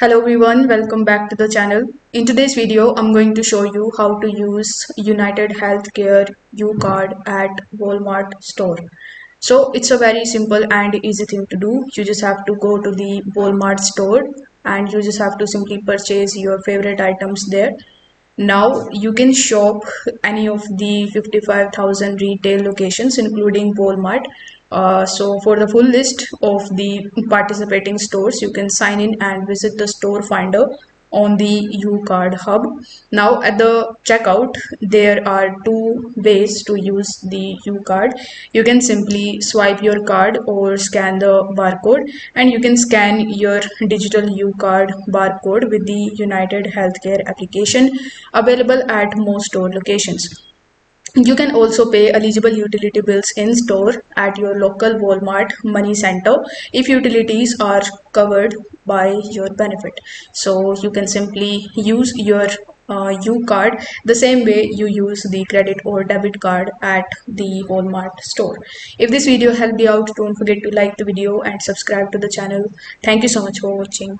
Hello everyone, welcome back to the channel. In today's video, I'm going to show you how to use United Healthcare Ucard at Walmart store. So it's a very simple and easy thing to do. You just have to go to the Walmart store and you just have to simply purchase your favorite items there. Now you can shop any of the 55,000 retail locations, including Walmart. So for the full list of the participating stores, you can sign in and visit the store finder on the UCard hub. Now at the checkout, there are two ways to use the UCard. You can simply swipe your card or scan the barcode, and you can scan your digital UCard barcode with the United Healthcare application available at most store locations. You can also pay eligible utility bills in store at your local Walmart money center if utilities are covered by your benefit. So you can simply use your U card the same way you use the credit or debit card at the Walmart store. If this video helped you out, don't forget to like the video and subscribe to the channel. Thank you so much for watching.